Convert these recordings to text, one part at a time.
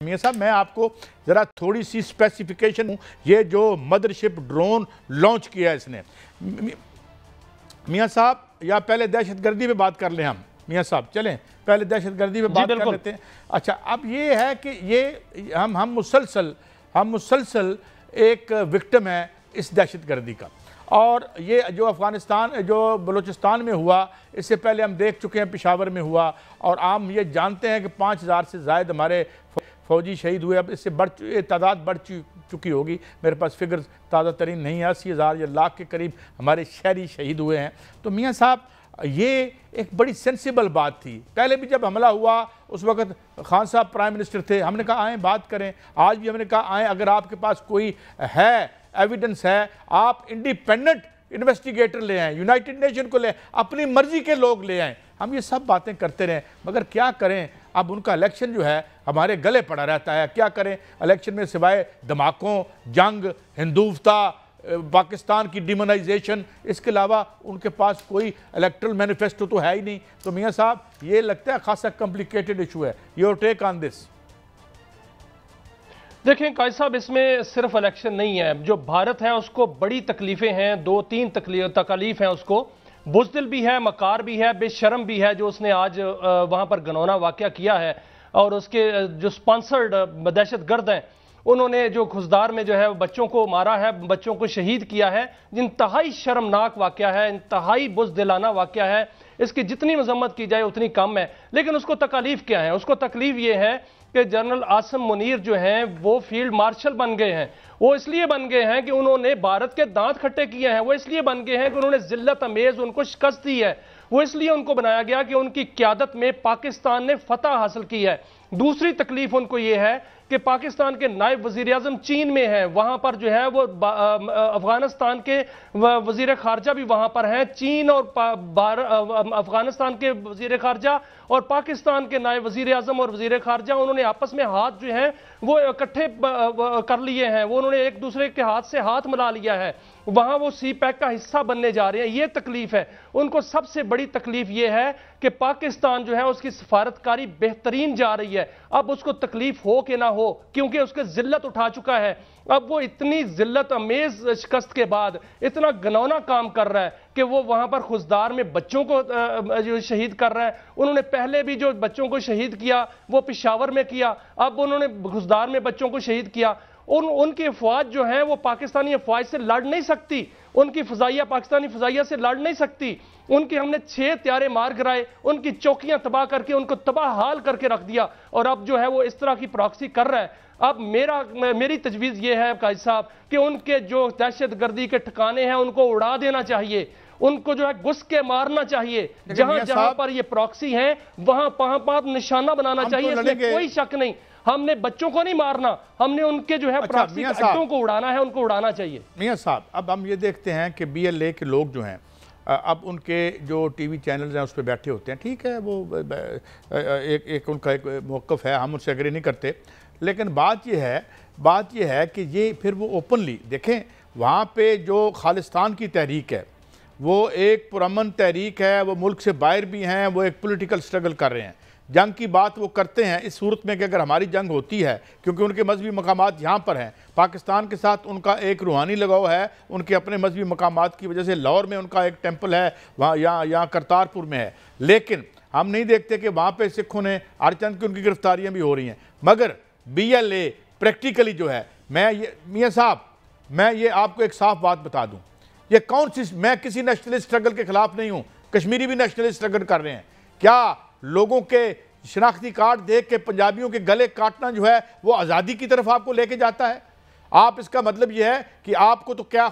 मियां साहब मैं आपको ज़रा थोड़ी सी स्पेसिफिकेशन हूँ। ये जो मदरशिप ड्रोन लॉन्च किया है इसने, मियां साहब या पहले दहशतगर्दी पे बात कर लें हम। मियां साहब चलें पहले दहशतगर्दी पे बात कर लेते हैं। अच्छा, अब ये है कि ये हम मुसलसल एक विक्टिम है इस दहशतगर्दी का। और ये जो अफ़गानिस्तान जो बलूचिस्तान में हुआ, इससे पहले हम देख चुके हैं पेशावर में हुआ, और आम ये जानते हैं कि 5000 से ज़ायद हमारे फ़ौजी शहीद हुए। अब इससे तादाद बढ़ चुकी होगी, मेरे पास फिगर ताज़ा तरीन नहीं है। 80,000 या लाख के करीब हमारे शहरी शहीद हुए हैं। तो मियाँ साहब ये एक बड़ी सेंसिबल बात थी। पहले भी जब हमला हुआ उस वक़्त खान साहब प्राइम मिनिस्टर थे, हमने कहा आएँ बात करें। आज भी हमने कहा आएँ, अगर आपके पास कोई है एविडेंस है, आप इंडिपेंडेंट इन्वेस्टिगेटर ले आएँ, यूनाइटेड नेशन को ले आएँ, अपनी मर्जी के लोग ले आएँ। हम ये सब बातें करते रहें, मगर क्या करें, अब उनका इलेक्शन जो है हमारे गले पड़ा रहता है। क्या करें, इलेक्शन में सिवाय धमाकों, जंग, हिंदुत्वता, पाकिस्तान की डिमोनाइजेशन, इसके अलावा उनके पास कोई इलेक्ट्रल मैनिफेस्टो तो है ही नहीं। तो मियाँ साहब ये लगता है खासा कॉम्प्लिकेटेड इशू है। Your take on this? देखें कायद साहब, इसमें सिर्फ इलेक्शन नहीं है। जो भारत है उसको बड़ी तकलीफें हैं, 2-3 तकलीफ हैं उसको। बुज़दिल भी है, मकार भी है, बेशर्म भी है जो उसने आज वहां पर घिनौना वाक़या किया है। और उसके जो स्पॉन्सर्ड दहशतगर्द हैं उन्होंने जो खुजदार में जो है बच्चों को मारा है, बच्चों को शहीद किया है। इंतहाई शर्मनाक वाक़या है, इंतहाई बुज़दिलाना वाक़या है। इसकी जितनी मजम्मत की जाए उतनी कम है। लेकिन उसको तकलीफ क्या है? उसको तकलीफ ये है कि जनरल आसिम मुनीर जो हैं वो फील्ड मार्शल बन गए हैं। वो इसलिए बन गए हैं कि उन्होंने भारत के दांत खट्टे किए हैं। वो इसलिए बन गए हैं कि उन्होंने जिल्लत अमेज उनको शिकस्त दी है। वो इसलिए उनको बनाया गया कि उनकी क़यादत में पाकिस्तान ने फतह हासिल की है। दूसरी तकलीफ उनको ये है कि पाकिस्तान के नायब वजीर आजम चीन में हैं, वहां पर जो है वो अफगानिस्तान के वजीर खारजा भी वहां पर हैं। चीन और अफगानिस्तान के वजीर खारजा और पाकिस्तान के नायब वजीर आजम और वजीर खारजा, उन्होंने आपस में हाथ जो है वो इकट्ठे कर लिए हैं। वो उन्होंने एक दूसरे के हाथ से हाथ मिला लिया है। वहां वो सी पैक का हिस्सा बनने जा रहे हैं। ये तकलीफ है उनको। सबसे बड़ी तकलीफ ये है कि पाकिस्तान जो है उसकी सफारतकारी बेहतरीन जा रही है। अब उसको तकलीफ हो कि ना हो, क्योंकि उसके जिल्लत उठा चुका है। अब वो इतनी जिल्लत अमेज शिकस्त के बाद इतना घिनौना काम कर रहा है कि वो वहां पर खुजदार में बच्चों को जो शहीद कर रहा है। उन्होंने पहले भी जो बच्चों को शहीद किया वो पेशावर में किया, अब उन्होंने खुजदार में बच्चों को शहीद किया। उनकी अफवाज जो है वो पाकिस्तानी अफवाज से लड़ नहीं सकती। उनकी फजाइया पाकिस्तानी फजाइया से लड़ नहीं सकती। उनकी हमने 6 त्यारे मार गिराए, उनकी चौकियां तबाह करके उनको तबाह हाल करके रख दिया। और अब जो है वो इस तरह की प्रॉक्सी कर रहा है। अब मेरी तजवीज़ ये है कायद साहब कि उनके जो दहशतगर्दी के ठिकाने हैं उनको उड़ा देना चाहिए। उनको जो है घुस के मारना चाहिए। जहां जहां पर ये प्रॉक्सी हैं वहां पर निशाना बनाना चाहिए। इसमें कोई शक नहीं। हमने बच्चों को नहीं मारना, हमने उनके जो है प्रॉक्सी अड्डों को उड़ाना है, उनको उड़ाना चाहिए। मियां साहब अब हम ये देखते हैं कि BLA के लोग जो हैं, अब उनके जो TV चैनल्स हैं उस पर बैठे होते हैं। ठीक है, वो एक उनका एक मौक़िफ़ है, हम उनसे एग्री नहीं करते। लेकिन बात यह है कि ये फिर वो ओपनली देखें, वहाँ पे जो खालिस्तान की तहरीक है वो एक पुरअमन तहरीक है। वो मुल्क से बाहर भी हैं, वो एक पॉलिटिकल स्ट्रगल कर रहे हैं। जंग की बात वो करते हैं इस सूरत में कि अगर हमारी जंग होती है, क्योंकि उनके मजहबी मकामात यहाँ पर हैं, पाकिस्तान के साथ उनका एक रूहानी लगाव है। उनके अपने मजहबी मकामात की वजह से लाहौर में उनका एक टेम्पल है, वहाँ यहाँ करतारपुर में है। लेकिन हम नहीं देखते कि वहाँ पर सिखों ने आरचंद की उनकी गिरफ्तारियाँ भी हो रही हैं। मगर BLA प्रैक्टिकली जो है, मियाँ साहब मैं ये आपको एक साफ बात बता दूँ, ये कौन सी, मैं किसी नेशनलिस्ट स्ट्रगल के खिलाफ नहीं हूँ। कश्मीरी भी नेशनलिस्ट स्ट्रगल कर रहे हैं। क्या लोगों के शनाख्ती कार्ड देख के पंजाबियों के गले काटना जो है वो आज़ादी की तरफ आपको लेके जाता है? आप इसका मतलब यह है कि आपको तो क्या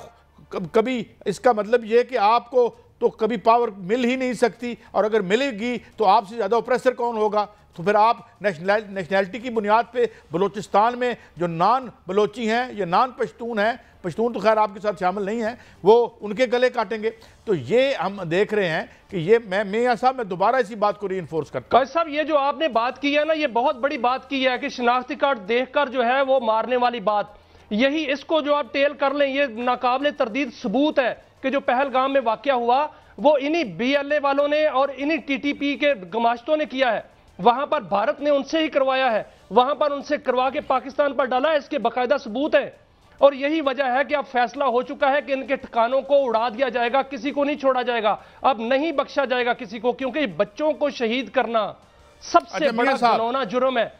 कभी, इसका मतलब यह है कि आपको तो कभी पावर मिल ही नहीं सकती, और अगर मिलेगी तो आपसे ज़्यादा ऑप्रेसर कौन होगा? तो फिर आप नेशनैलिटी की बुनियाद पे बलूचिस्तान में जो नॉन बलोची हैं या नॉन पश्तून हैं, पश्तून तो खैर आपके साथ शामिल नहीं है, वो उनके गले काटेंगे। तो ये हम देख रहे हैं कि ये मैं साहब मैं दोबारा इसी बात को रीइंफोर्स करता हूं। साहब ये जो आपने बात की है ना, ये बहुत बड़ी बात की है कि शनाख्ती कार्ड देखकर जो है वो मारने वाली बात, यही इसको जो आप टेल कर लें, ये नाकाबिले तरदीद सबूत है कि जो पहलगाम में वाकया हुआ वो इन्हीं BLA वालों ने और इन्हीं TTP के गमाश्तों ने किया है। वहां पर भारत ने उनसे ही करवाया है, वहां पर उनसे करवा के पाकिस्तान पर डाला है, इसके बाकायदा सबूत है। और यही वजह है कि अब फैसला हो चुका है कि इनके ठिकानों को उड़ा दिया जाएगा, किसी को नहीं छोड़ा जाएगा, अब नहीं बख्शा जाएगा किसी को, क्योंकि बच्चों को शहीद करना सबसे बड़ा घिनौना जुर्म है।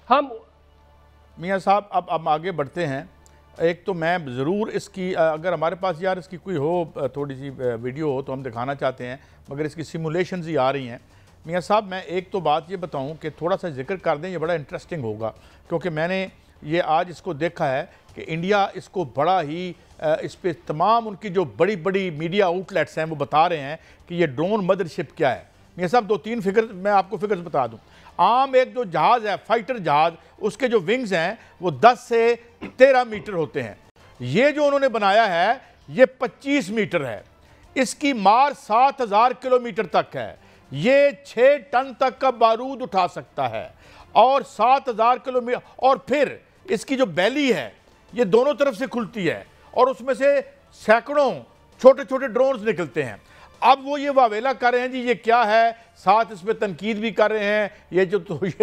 हम मियां साहब अब आगे बढ़ते हैं। एक तो मैं ज़रूर इसकी, अगर हमारे पास यार इसकी कोई हो थोड़ी सी वीडियो हो तो हम दिखाना चाहते हैं, मगर इसकी सिमुलेशंस ही आ रही हैं। मियां साहब मैं एक तो बात ये बताऊं कि थोड़ा सा जिक्र कर दें, ये बड़ा इंटरेस्टिंग होगा, क्योंकि मैंने ये आज इसको देखा है कि इंडिया इसको बड़ा ही इस पर तमाम उनकी जो बड़ी बड़ी मीडिया आउटलेट्स हैं वो बता रहे हैं कि ये ड्रोन मदरशिप क्या है। मियां साहब 2-3 फिगर मैं आपको फिगर्स बता दूं। आम एक जो जहाज़ है, फाइटर जहाज़, उसके जो विंग्स हैं वो 10 से 13 मीटर होते हैं। ये जो उन्होंने बनाया है ये 25 मीटर है। इसकी मार 7000 किलोमीटर तक है। ये 6 टन तक का बारूद उठा सकता है और 7000 किलोमीटर। और फिर इसकी जो बैली है ये दोनों तरफ से खुलती है और उसमें से सैकड़ों छोटे छोटे ड्रोन्स निकलते हैं। अब वो ये वावेला कर रहे हैं जी ये क्या है, साथ इसमें तनकीद भी कर रहे हैं, ये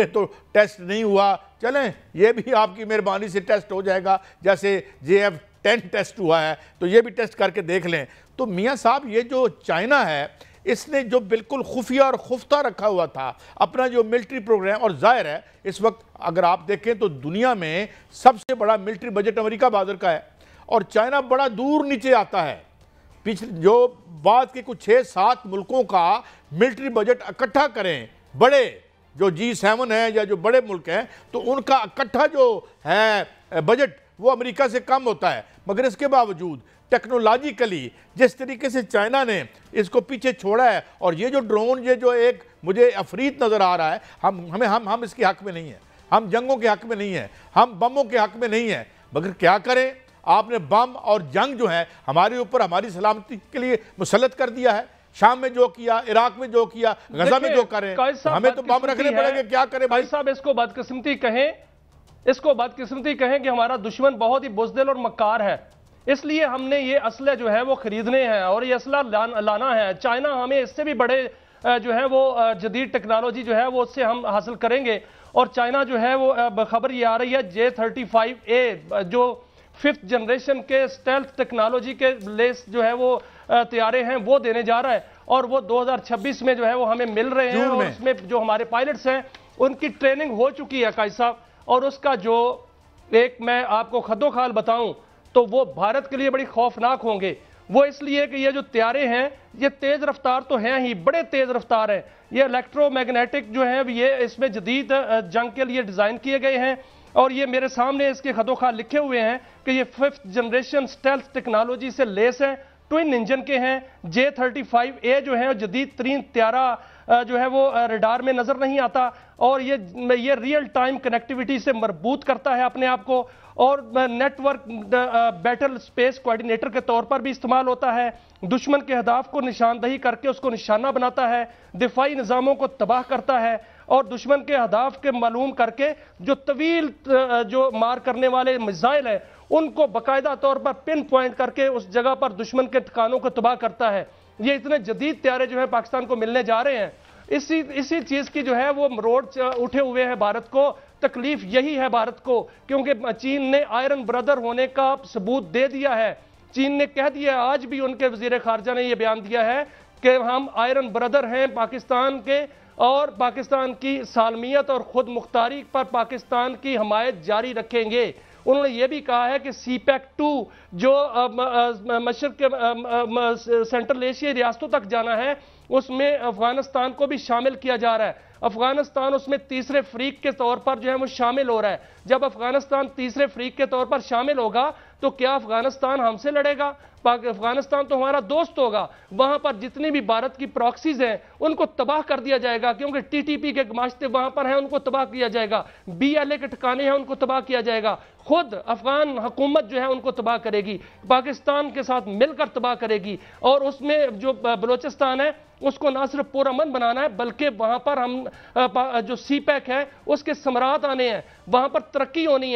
तो टेस्ट नहीं हुआ। चलें ये भी आपकी मेहरबानी से टेस्ट हो जाएगा, जैसे JF-10 टेस्ट हुआ है तो ये भी टेस्ट करके देख लें। तो मियां साहब ये जो चाइना है इसने जो बिल्कुल खुफिया और खुफ्ता रखा हुआ था अपना जो मिलिट्री प्रोग्राम, और जाहिर है इस वक्त अगर आप देखें तो दुनिया में सबसे बड़ा मिलिट्री बजट अमेरिका बहादुर का है और चाइना बड़ा दूर नीचे आता है। पिछले जो बाद के कुछ 6-7 मुल्कों का मिलिट्री बजट इकट्ठा करें, बड़े जो G7 है या जो बड़े मुल्क हैं, तो उनका इकट्ठा जो है बजट वो अमेरिका से कम होता है। मगर इसके बावजूद टेक्नोलॉजिकली जिस तरीके से चाइना ने इसको पीछे छोड़ा है, और ये जो ड्रोन, ये जो एक मुझे अफरीत नज़र आ रहा है, हम इसके हक में नहीं हैं, हम जंगों के हक में नहीं हैं, हम बमों के हक में नहीं हैं। मगर क्या करें, आपने बम और जंग जो है हमारे ऊपर हमारी सलामती के लिए मुसल्लत कर दिया है। शाम में जो किया, इराक में जो किया, गजा में जो करें, हमें तो बम रखने पड़ेंगे। क्या करें भाई साहब, इसको बदकिस्मती कहें कि हमारा दुश्मन बहुत ही बुज़दिल और मक्कार है, इसलिए हमने ये असले जो है वो खरीदने हैं और ये असला लाना है। चाइना हमें इससे भी बड़े जो है वो जदीद टेक्नोलॉजी जो है वो उससे हम हासिल करेंगे। और चाइना जो है वो खबर ये आ रही है J-35A जो 5th जनरेशन के स्टेल्थ टेक्नोलॉजी के लेस जो है वो तैयारे हैं वो देने जा रहा है, और वो 2026 में जो है वो हमें मिल रहे हैं। और उसमें जो हमारे पायलट्स हैं उनकी ट्रेनिंग हो चुकी है कायद साहब, और उसका जो एक मैं आपको खद्दोखाल बताऊं तो वो भारत के लिए बड़ी खौफनाक होंगे। वो इसलिए कि ये जो तैयारे हैं ये तेज रफ्तार तो हैं ही, बड़े तेज रफ्तार हैं। ये इलेक्ट्रोमैग्नेटिक जो है ये इसमें जदीद जंग के लिए डिजाइन किए गए हैं, और ये मेरे सामने इसके खदोखाल लिखे हुए हैं कि ये 5th जनरेशन स्टेल्थ टेक्नोलॉजी से लेस है, ट्विन इंजन के हैं। J-35A जो है जदीद तरीन त्यारा जो है वो रडार में नजर नहीं आता, और ये रियल टाइम कनेक्टिविटी से मरबूत करता है अपने आप को, और नेटवर्क बैटल स्पेस कोऑर्डिनेटर के तौर पर भी इस्तेमाल होता है। दुश्मन के अहदाफ को निशानदही करके उसको निशाना बनाता है, दिफाई निज़ामों को तबाह करता है, और दुश्मन के अहदाफ के मालूम करके जो तवील जो मार करने वाले मिसाइल है उनको बाकायदा तौर पर पिन पॉइंट करके उस जगह पर दुश्मन के ठिकानों को तबाह करता है। ये इतने जदीद तैयारे जो है पाकिस्तान को मिलने जा रहे हैं। इसी चीज की जो है वो रोड उठे हुए हैं भारत को। तकलीफ यही है भारत को, क्योंकि चीन ने आयरन ब्रदर होने का सबूत दे दिया है। चीन ने कह दिया, आज भी उनके वजीर खारजा ने यह बयान दिया है कि हम आयरन ब्रदर हैं पाकिस्तान के, और पाकिस्तान की सालमियत और खुद मुख्तारी पर पाकिस्तान की हमायत जारी रखेंगे। उन्होंने ये भी कहा है कि CPEC-2 जो मशरक के सेंट्रल एशियाई रियासतों तक जाना है उसमें अफगानिस्तान को भी शामिल किया जा रहा है। अफगानिस्तान उसमें तीसरे फरीक के तौर पर जो है वो शामिल हो रहा है। जब अफगानिस्तान तीसरे फरीक के तौर पर शामिल होगा तो क्या अफगानिस्तान हमसे लड़ेगा? अफगानिस्तान तो हमारा दोस्त होगा। वहां पर जितनी भी भारत की प्रॉक्सीज हैं उनको तबाह कर दिया जाएगा, क्योंकि TTP के गमाश्ते वहां पर हैं, उनको तबाह किया जाएगा। BLA के ठिकाने हैं, उनको तबाह किया जाएगा। खुद अफगान हुकूमत जो है उनको तबाह करेगी, पाकिस्तान के साथ मिलकर तबाह करेगी। और उसमें जो बलोचिस्तान है उसको ना सिर्फ पुरअमन बनाना है, बल्कि वहां पर हम जो CPEC है उसके समरात आने हैं, वहां पर तरक्की होनी है।